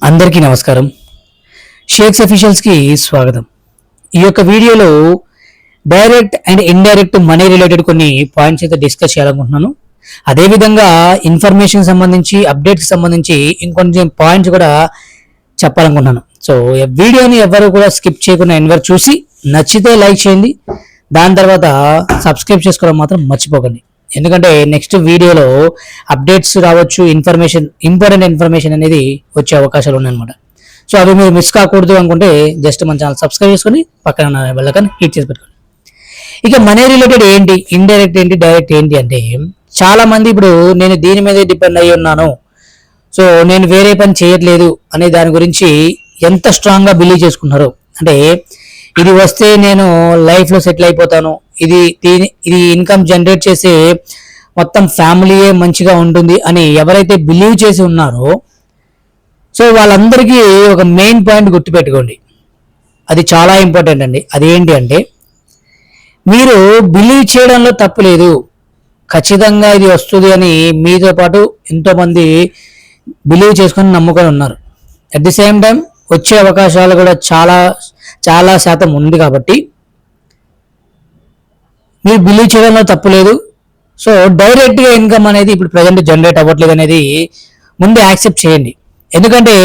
అందరికీ నమస్కారం. షేక్స్ అఫీషియల్స్కి స్వాగతం. ఈ యొక్క వీడియోలో direct and indirect money related కొన్ని పాయింట్స్ అయితే డిస్కస్ చేయాలనుకుంటున్నాను. అదేవిధంగా ఇన్ఫర్మేషన్ సంబంధించి అప్డేట్కి సంబంధించి ఇంకొంచెం పాయింట్స్ కూడా చెప్పాలనుకుంటున్నాను. సో వీడియోని ఎవరు కూడా స్కిప్ చేయకుండా ఎన్వర్ చూసి నచ్చితే లైక్ చేయండి. దాని తర్వాత సబ్స్క్రైబ్ చేసుకోవడం మాత్రం మర్చిపోకండి. ఎందుకంటే నెక్స్ట్ వీడియోలో అప్డేట్స్ రావచ్చు, ఇంపార్టెంట్ ఇన్ఫర్మేషన్ అనేది వచ్చే అవకాశాలు ఉన్నాయన్నమాట. సో అవి మీరు మిస్ కాకూడదు అనుకుంటే జస్ట్ మన ఛానల్ సబ్స్క్రైబ్ చేసుకొని పక్కన ఉన్న బెల్ ఐకాన్ హిట్ చేసి పెట్టుకోండి. ఇక మనీ రిలేటెడ్ ఏంటి, ఇండైరెక్ట్ ఏంటి, డైరెక్ట్ ఏంటి అంటే చాలా మంది ఇప్పుడు నేను దీని మీదే డిపెండ్ అయ్యి ఉన్నాను, సో నేను వేరే పని చేయట్లేదు అనే దాని గురించి ఎంత స్ట్రాంగ్గా బిలీవ్ చేసుకుంటున్నారు. అంటే ఇది వస్తే నేను లైఫ్లో సెటిల్ అయిపోతాను, ఇది ఇన్కమ్ జనరేట్ చేసే మొత్తం ఫ్యామిలీయే మంచిగా ఉంటుంది అని ఎవరైతే బిలీవ్ చేసి ఉన్నారో సో వాళ్ళందరికీ ఒక మెయిన్ పాయింట్ గుర్తుపెట్టుకోండి. అది చాలా ఇంపార్టెంట్ అండి. అదేంటి అంటే మీరు బిలీవ్ చేయడంలో తప్పు లేదు, ఖచ్చితంగా ఇది వస్తుంది అని మీతో పాటు ఎంతోమంది బిలీవ్ చేసుకొని నమ్ముకొని ఉన్నారు. అట్ ది సేమ్ టైం వచ్చే అవకాశాలు కూడా చాలా చాలా శాతం ఉంది కాబట్టి మీరు బిలీవ్ చేయడంలో తప్పు లేదు. సో డైరెక్ట్గా ఇన్కమ్ అనేది ఇప్పుడు ప్రజెంట్ జనరేట్ అవ్వట్లేదు అనేది ముందు యాక్సెప్ట్ చేయండి. ఎందుకంటే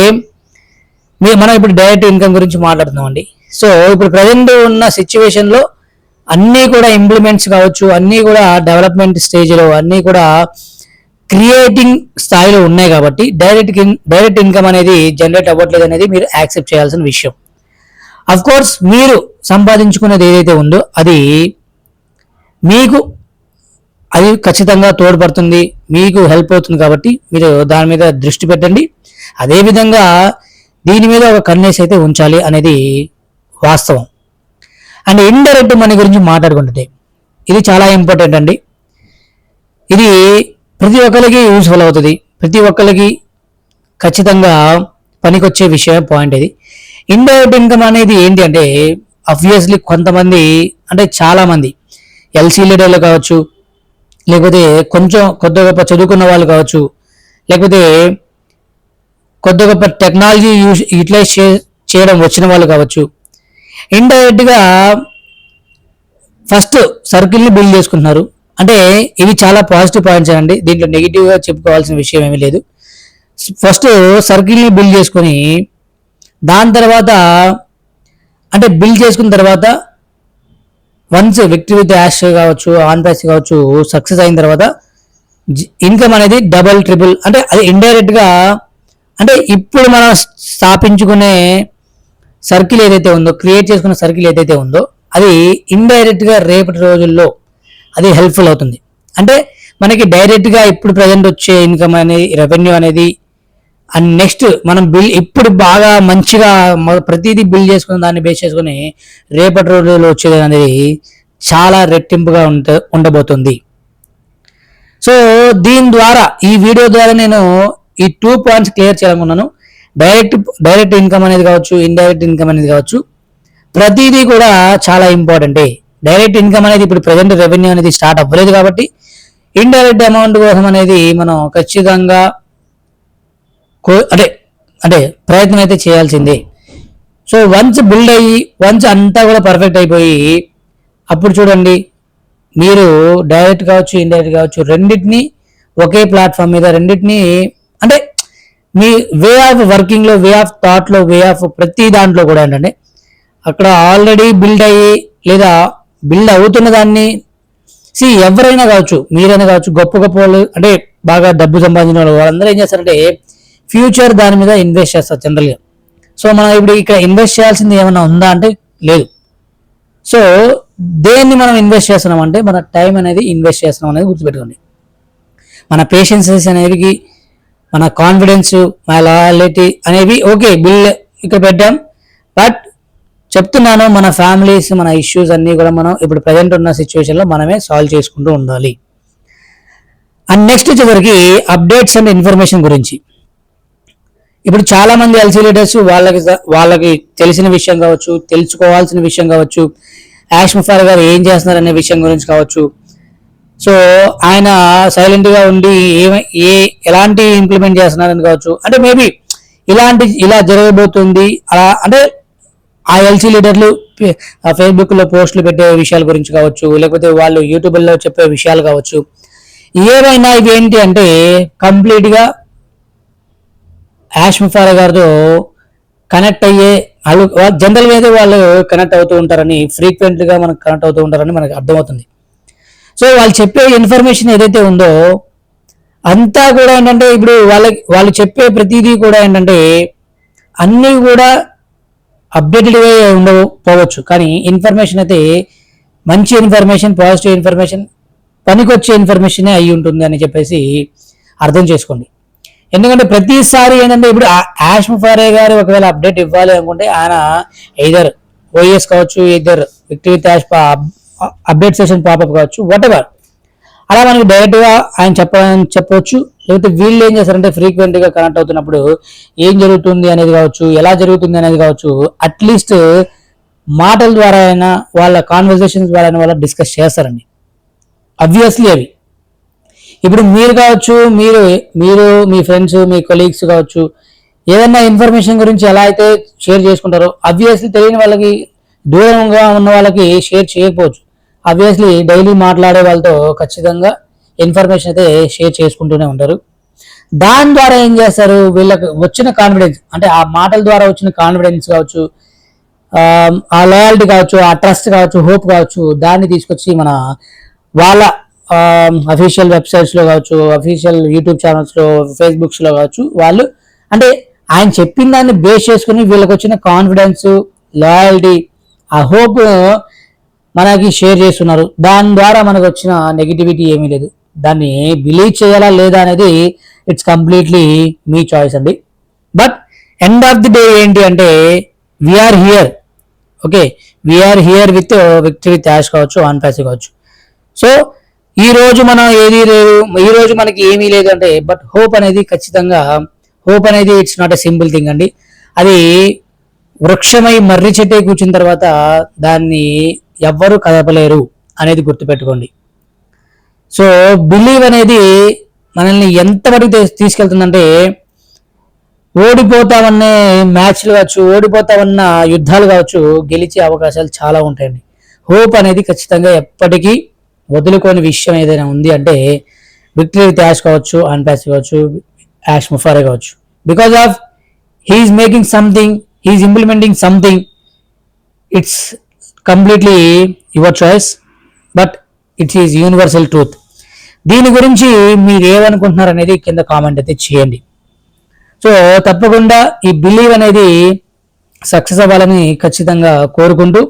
మనం ఇప్పుడు డైరెక్ట్ ఇన్కమ్ గురించి మాట్లాడుతున్నామండి. సో ఇప్పుడు ప్రజెంట్ ఉన్న సిచ్యువేషన్లో అన్నీ కూడా ఇంప్లిమెంట్స్ కావచ్చు, అన్నీ కూడా డెవలప్మెంట్ స్టేజ్లో, అన్నీ కూడా క్రియేటింగ్ స్థాయిలో ఉన్నాయి కాబట్టి డైరెక్ట్ ఇన్కమ్ అనేది జనరేట్ అవ్వట్లేదు అనేది మీరు యాక్సెప్ట్ చేయాల్సిన విషయం. అఫ్ కోర్స్ మీరు సంపాదించుకునేది ఏదైతే ఉందో అది మీకు ఖచ్చితంగా తోడ్పడుతుంది, మీకు హెల్ప్ అవుతుంది కాబట్టి మీరు దాని మీద దృష్టి పెట్టండి. అదేవిధంగా దీని మీద ఒక కన్నేసి అయితే ఉంచాలి అనేది వాస్తవం. అండ్ ఇండైరెక్ట్ మనీ గురించి మాట్లాడుకుంటే ఇది చాలా ఇంపార్టెంట్ అండి. ఇది ప్రతి ఒక్కరికి యూస్ఫుల్ అవుతుంది, ప్రతి ఒక్కరికి ఖచ్చితంగా పనికొచ్చే విషయం పాయింట్ ఇది. ఇండైరెక్ట్ ఇన్కమ్ అనేది ఏంటి అంటే ఆబ్వియస్లీ కొంతమంది అంటే చాలా మంది ఎల్సీ లీడర్లు కావచ్చు, లేకపోతే కొంచెం కొద్ది గొప్ప చదువుకున్న వాళ్ళు కావచ్చు, లేకపోతే కొద్ది గొప్ప టెక్నాలజీ యూటిలైజ్ చేయడం వచ్చిన వాళ్ళు కావచ్చు, ఇండైరెక్ట్గా ఫస్ట్ సర్కిల్ని బిల్డ్ చేసుకుంటున్నారు. అంటే ఇవి చాలా పాజిటివ్ పాయింట్స్ అండి, దీంట్లో నెగిటివ్గా చెప్పుకోవాల్సిన విషయం ఏమీ లేదు. ఫస్ట్ సర్కిల్ని బిల్డ్ చేసుకొని దాని తర్వాత అంటే బిల్డ్ చేసుకున్న తర్వాత వన్స్ విక్టరీ విత్ యాష్ కావచ్చు, ఆన్ ప్యాచ్ కావచ్చు సక్సెస్ అయిన తర్వాత ఇన్కమ్ అనేది డబల్ ట్రిపుల్ అంటే అది ఇండైరెక్ట్గా అంటే ఇప్పుడు మనం స్థాపించుకునే సర్కిల్ ఏదైతే ఉందో, క్రియేట్ చేసుకున్న సర్కిల్ ఏదైతే ఉందో అది ఇండైరెక్ట్గా రేపటి రోజుల్లో అది హెల్ప్ఫుల్ అవుతుంది. అంటే మనకి డైరెక్ట్గా ఇప్పుడు ప్రజెంట్ వచ్చే ఇన్కమ్ అనేది, రెవెన్యూ అనేది అండ్ నెక్స్ట్ మనం ఇప్పుడు బాగా మంచిగా ప్రతిదీ బిల్డ్ చేసుకుని దాన్ని బేస్ చేసుకుని రేపటి రోజుల్లో వచ్చేది అనేది చాలా రెట్టింపుగా ఉండబోతుంది. సో దీని ద్వారా ఈ వీడియో ద్వారా నేను ఈ 2 పాయింట్స్ క్లియర్ చేయాలనుకున్నాను. డైరెక్ట్ ఇన్కమ్ అనేది కావచ్చు, ఇండైరెక్ట్ ఇన్కమ్ అనేది కావచ్చు, ప్రతిదీ కూడా చాలా ఇంపార్టెంటే. డైరెక్ట్ ఇన్కమ్ అనేది ఇప్పుడు ప్రజెంట్ రెవెన్యూ అనేది స్టార్ట్ అవ్వలేదు కాబట్టి ఇండైరెక్ట్ అమౌంట్ కోసం అనేది మనం ఖచ్చితంగా అంటే ప్రయత్నం అయితే చేయాల్సిందే. సో వన్స్ బిల్డ్ అయ్యి వన్స్ అంతా కూడా పర్ఫెక్ట్ అయిపోయి అప్పుడు చూడండి మీరు డైరెక్ట్ కావచ్చు, ఇండైరెక్ట్ కావచ్చు, రెండింటినీ ఒకే ప్లాట్ఫామ్ మీద రెండింటినీ అంటే మీ వే ఆఫ్ వర్కింగ్లో, వే ఆఫ్ థాట్లో, వే ఆఫ్ ప్రతి దాంట్లో కూడా ఏంటంటే అక్కడ ఆల్రెడీ బిల్డ్ అయ్యి లేదా బిల్డ్ అవుతున్న దాన్ని ఎవరైనా కావచ్చు, మీరైనా కావచ్చు, గొప్ప గొప్ప వాళ్ళు అంటే బాగా డబ్బు సంపాదించిన వాళ్ళు వాళ్ళందరూ ఏం చేస్తారంటే ఫ్యూచర్ దాని మీద ఇన్వెస్ట్ చేస్తారు జనరల్గా. సో మనం ఇప్పుడు ఇక్కడ ఇన్వెస్ట్ చేయాల్సింది ఏమైనా ఉందా అంటే లేదు. సో దేన్ని మనం ఇన్వెస్ట్ చేస్తున్నాం అంటే మన టైం అనేది ఇన్వెస్ట్ చేస్తున్నాం అనేది గుర్తుపెట్టుకోండి. మన పేషెన్సెస్ అనేవి, మన కాన్ఫిడెన్స్, మన లాయల్టీ అనేవి ఓకే బిల్ ఇక్కడ పెట్టాం. బట్ చెప్తున్నాను మన ఫ్యామిలీస్, మన ఇష్యూస్ అన్నీ కూడా మనం ఇప్పుడు ప్రజెంట్ ఉన్న సిచ్యువేషన్లో మనమే సాల్వ్ చేసుకుంటూ ఉండాలి. అండ్ నెక్స్ట్ వచ్చేసరికి అప్డేట్స్ అండ్ ఇన్ఫర్మేషన్ గురించి. ఇప్పుడు చాలా మంది ఎల్సీ లీడర్స్ వాళ్ళకి తెలిసిన విషయం కావచ్చు, తెలుసుకోవాల్సిన విషయం కావచ్చు, యాష్ ముఫార్ గారు ఏం చేస్తున్నారు అనే విషయం గురించి కావచ్చు, సో ఆయన సైలెంట్ గా ఉండి ఎలాంటి ఇంప్లిమెంట్ చేస్తున్నారని కావచ్చు, అంటే మేబీ ఇలా జరగబోతుంది అలా అంటే ఆ ఎల్సీ లీడర్లు ఫేస్బుక్ లో పోస్టులు పెట్టే విషయాల గురించి కావచ్చు, లేకపోతే వాళ్ళు యూట్యూబ్ లో చెప్పే విషయాలు కావచ్చు, ఏవైనా ఇవి ఏంటి అంటే కంప్లీట్ గా యాష్ ముఫారా గారితో కనెక్ట్ అయ్యే వాళ్ళు జనరల్ గా అయితే వాళ్ళు కనెక్ట్ అవుతూ ఉంటారని, ఫ్రీక్వెంట్ గా మనకు కనెక్ట్ అవుతూ ఉంటారని మనకు అర్థమవుతుంది. సో వాళ్ళు చెప్పే ఇన్ఫర్మేషన్ ఏదైతే ఉందో అంతా కూడా ఏంటంటే ఇప్పుడు వాళ్ళు చెప్పే ప్రతిదీ కూడా ఏంటంటే అన్నీ కూడా అప్డేటెడ్ గా ఉండకపోవచ్చు, కానీ ఇన్ఫర్మేషన్ అయితే మంచి ఇన్ఫర్మేషన్, పాజిటివ్ ఇన్ఫర్మేషన్, పనికొచ్చే ఇన్ఫర్మేషనే అయి ఉంటుంది అని చెప్పేసి అర్థం చేసుకోండి. ఎందుకంటే ప్రతిసారి ఏంటంటే ఇప్పుడు యాష్ ముఫారే గారు ఒకవేళ అప్డేట్ ఇవ్వాలి అనుకుంటే ఆయన ఎయిదర్ ఓఎస్ కావచ్చు, either victory with Ash update session popup కావచ్చు, వాట్ ఎవర్, అలా మనకి డైరెక్ట్ గా ఆయన చెప్పవచ్చు. లేకపోతే వీళ్ళు ఏం చేస్తారంటే ఫ్రీక్వెంట్ గా కనెక్ట్ అవుతున్నప్పుడు ఏం జరుగుతుంది అనేది కావచ్చు, ఎలా జరుగుతుంది అనేది కావచ్చు, అట్లీస్ట్ మాటల ద్వారా అయినా వాళ్ళ కాన్వర్సేషన్స్ ద్వారా అయినా వాళ్ళు డిస్కస్ చేస్తారండి. అబ్వియస్లీ అవి ఇప్పుడు మీరు కావచ్చు, మీరు మీ ఫ్రెండ్స్, మీ కొలీగ్స్ కావచ్చు, ఏదైనా ఇన్ఫర్మేషన్ గురించి ఎలా అయితే షేర్ చేసుకుంటారో అబ్వియస్లీ తెలియని వాళ్ళకి, దూరంగా ఉన్న వాళ్ళకి షేర్ చేయకపోవచ్చు. అబ్వియస్లీ డైలీ మాట్లాడే వాళ్ళతో ఖచ్చితంగా ఇన్ఫర్మేషన్ అయితే షేర్ చేసుకుంటూనే ఉంటారు. దాని ద్వారా ఏం చేస్తారు, వీళ్ళకి వచ్చిన కాన్ఫిడెన్స్ అంటే ఆ మాటల ద్వారా వచ్చిన కాన్ఫిడెన్స్ కావచ్చు, ఆ లాయల్టీ కావచ్చు, ఆ ట్రస్ట్ కావచ్చు, హోప్ కావచ్చు, దాన్ని తీసుకొచ్చి వాళ్ళ అఫీషియల్ వెబ్సైట్స్ లో కావచ్చు, అఫీషియల్ యూట్యూబ్ ఛానల్స్ లో, ఫేస్బుక్స్ లో కావచ్చు, వాళ్ళు అంటే ఆయన చెప్పిన దాన్ని బేస్ చేసుకుని వీళ్ళకి వచ్చిన కాన్ఫిడెన్స్, లాయల్టీ, ఆ హోప్ మనకి షేర్ చేస్తున్నారు. దాని ద్వారా మనకు వచ్చిన నెగిటివిటీ ఏమీ లేదు. దాన్ని బిలీవ్ చేయాలా లేదా అనేది ఇట్స్ కంప్లీట్లీ మీ చాయిస్ అండి. But end of the day ఏంటి అంటే we are here, okay, we are here with victory with Ash కావచ్చు, ఆన్ ప్యాసివ్ కావచ్చు. సో ఈ రోజు మనం ఏది లేదు, ఈ రోజు మనకి ఏమీ లేదు అంటే బట్ హోప్ అనేది ఖచ్చితంగా, హోప్ అనేది it's not a simple thing అండి. అది వృక్షమై మర్రి చెట్టే కూర్చున్న తర్వాత దాన్ని ఎవ్వరూ కదపలేరు అనేది గుర్తుపెట్టుకోండి. సో బిలీవ్ అనేది మనల్ని ఎంతవరకు తీసుకెళ్తుందంటే ఓడిపోతామనే మ్యాచ్లు కావచ్చు, ఓడిపోతామన్న యుద్ధాలు కావచ్చు, గెలిచే అవకాశాలు చాలా ఉంటాయండి. హోప్ అనేది ఖచ్చితంగా ఎప్పటికీ వదులుకోని విషయం ఏదైనా ఉంది అంటే విక్టరీ విత్ యాష్ కావచ్చు, అన్పాస్ కావచ్చు, యాష్ ముఫారే కావచ్చు. Because of he is making something, he is implementing something, it's completely your choice, but it is universal truth. దీని గురించి మీరు ఏమనుకుంటున్నారు అనేది కింద కామెంట్ అయితే చేయండి. సో తప్పకుండా ఈ బిలీవ్ అనేది సక్సెస్ అవ్వాలని ఖచ్చితంగా కోరుకుంటూ,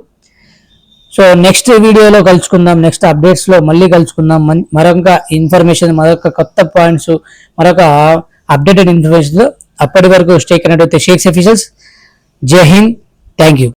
సో నెక్స్ట్ వీడియోలో కలుసుకుందాం, నెక్స్ట్ అప్డేట్స్ లో మళ్ళీ కలుసుకుందాం. మరొక ఇన్ఫర్మేషన్, మరొక కొత్త పాయింట్స్, మరొక అప్డేటెడ్ ఇన్ఫర్మేషన్. అప్పటి వరకు stay connect with shakes officials. జై హింద్, థ్యాంక్ యూ.